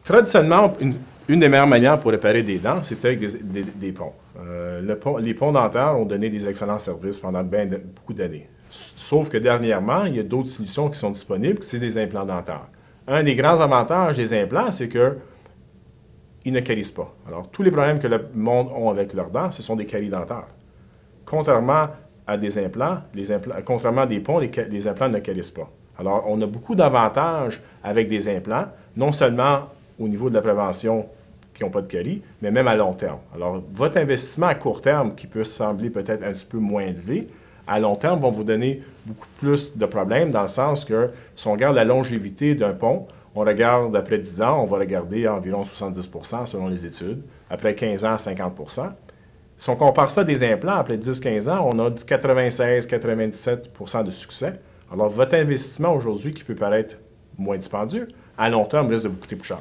Traditionnellement, une des meilleures manières pour réparer des dents, c'était avec des ponts. Les ponts dentaires ont donné des excellents services pendant beaucoup d'années. Sauf que dernièrement, il y a d'autres solutions qui sont disponibles, c'est des implants dentaires. Un des grands avantages des implants, c'est qu'ils ne calissent pas. Alors, tous les problèmes que le monde a avec leurs dents, ce sont des caries dentaires. Contrairement à des implants, contrairement à des ponts, les implants ne calissent pas. Alors, on a beaucoup d'avantages avec des implants, non seulement au niveau de la prévention qui n'ont pas de caries, mais même à long terme. Alors, votre investissement à court terme, qui peut sembler peut-être un petit peu moins élevé, à long terme, vont vous donner beaucoup plus de problèmes, dans le sens que si on regarde la longévité d'un pont, on regarde après 10 ans, on va le garder à environ 70 % selon les études. Après 15 ans, 50 %. Si on compare ça à des implants, après 10-15 ans, on a du 96-97 % de succès. Alors, votre investissement aujourd'hui, qui peut paraître moins dispendieux, à long terme risque de vous coûter plus cher.